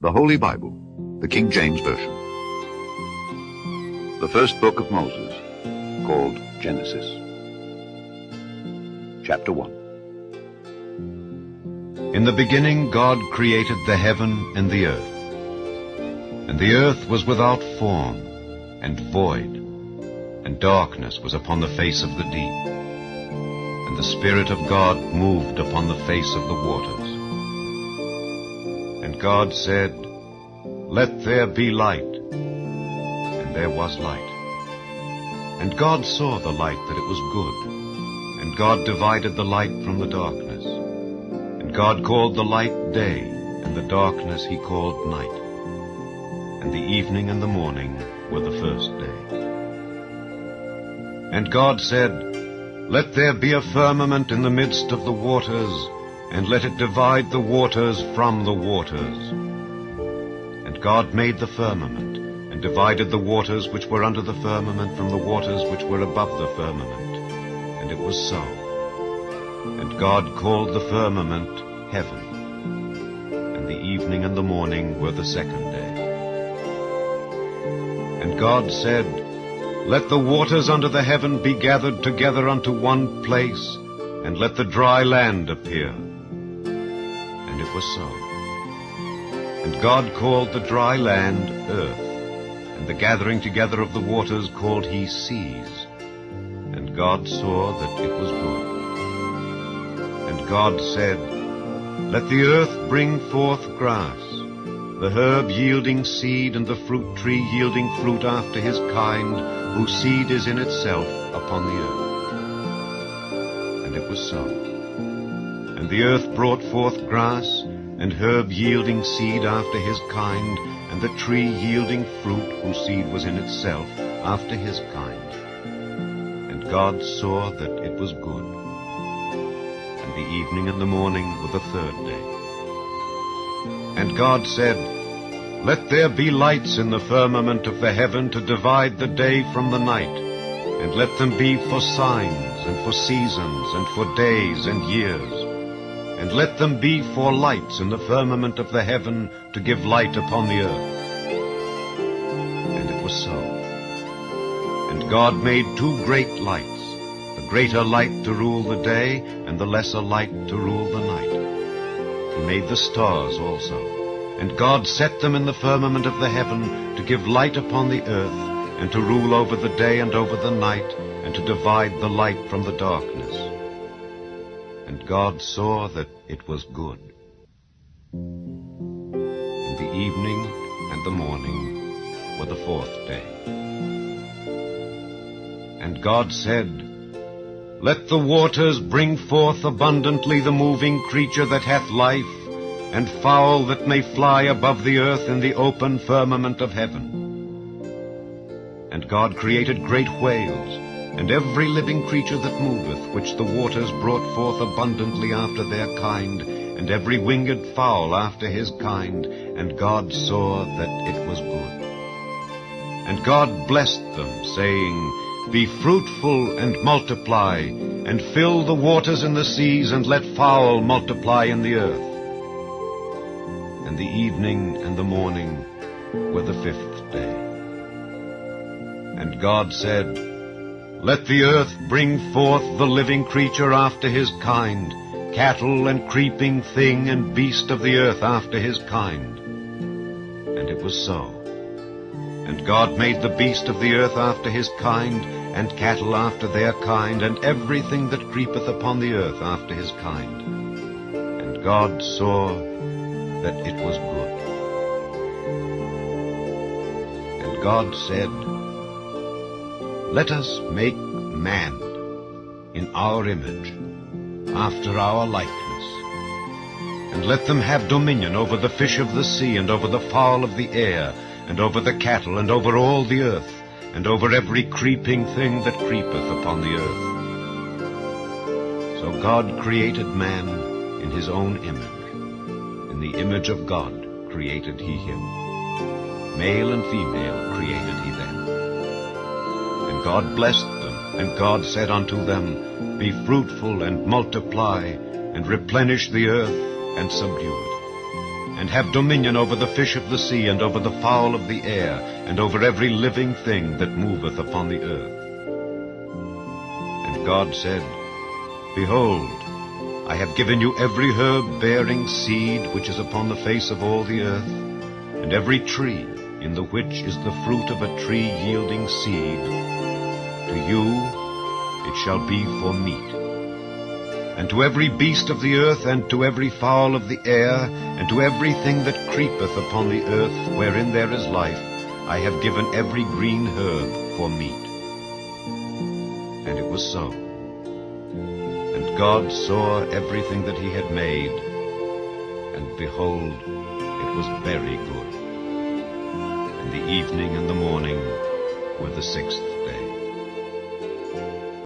The Holy Bible, the King James Version. The first book of Moses, called Genesis. Chapter 1. In the beginning God created the heaven and the earth. And the earth was without form and void, and darkness was upon the face of the deep. And the Spirit of God moved upon the face of the waters. And God said, "Let there be light." And there was light. And God saw the light that it was good. And God divided the light from the darkness. And God called the light day, and the darkness he called night. And the evening and the morning were the first day. And God said, "Let there be a firmament in the midst of the waters, and let it divide the waters from the waters." And God made the firmament, and divided the waters which were under the firmament from the waters which were above the firmament. And it was so. And God called the firmament heaven. And the evening and the morning were the second day. And God said, "Let the waters under the heaven be gathered together unto one place, and let the dry land appear." And it was so. And God called the dry land earth, and the gathering together of the waters called he seas. And God saw that it was good. And God said, "Let the earth bring forth grass, the herb yielding seed, and the fruit tree yielding fruit after his kind, whose seed is in itself upon the earth." And it was so. And the earth brought forth grass, and herb yielding seed after his kind, and the tree yielding fruit, whose seed was in itself after his kind. And God saw that it was good. And the evening and the morning were the third day. And God said, "Let there be lights in the firmament of the heaven to divide the day from the night, and let them be for signs, and for seasons, and for days and years. And let them be for lights in the firmament of the heaven to give light upon the earth." And it was so. And God made two great lights, the greater light to rule the day, and the lesser light to rule the night. He made the stars also. And God set them in the firmament of the heaven to give light upon the earth, and to rule over the day and over the night, and to divide the light from the darkness. And God saw that it was good. And the evening and the morning were the fourth day. And God said, "Let the waters bring forth abundantly the moving creature that hath life, and fowl that may fly above the earth in the open firmament of heaven." And God created great whales, and every living creature that moveth, which the waters brought forth abundantly after their kind, and every winged fowl after his kind. And God saw that it was good. And God blessed them, saying, "Be fruitful and multiply, and fill the waters in the seas, and let fowl multiply in the earth." And the evening and the morning were the fifth day. And God said, "Let the earth bring forth the living creature after his kind, cattle and creeping thing and beast of the earth after his kind." And it was so. And God made the beast of the earth after his kind, and cattle after their kind, and everything that creepeth upon the earth after his kind. And God saw that it was good. And God said, "Let us make man in our image, after our likeness, and let them have dominion over the fish of the sea, and over the fowl of the air, and over the cattle, and over all the earth, and over every creeping thing that creepeth upon the earth." So God created man in his own image. In the image of God created he him. Male and female created he them. And God blessed them, and God said unto them, "Be fruitful and multiply, and replenish the earth, and subdue it, and have dominion over the fish of the sea, and over the fowl of the air, and over every living thing that moveth upon the earth. And God said, Behold, I have given you every herb bearing seed which is upon the face of all the earth, and every tree in the which is the fruit of a tree yielding seed. To you it shall be for meat. And to every beast of the earth, and to every fowl of the air, and to everything that creepeth upon the earth, wherein there is life, I have given every green herb for meat. And it was so. And God saw everything that he had made, and behold, it was very good. And the evening and the morning were the sixth day.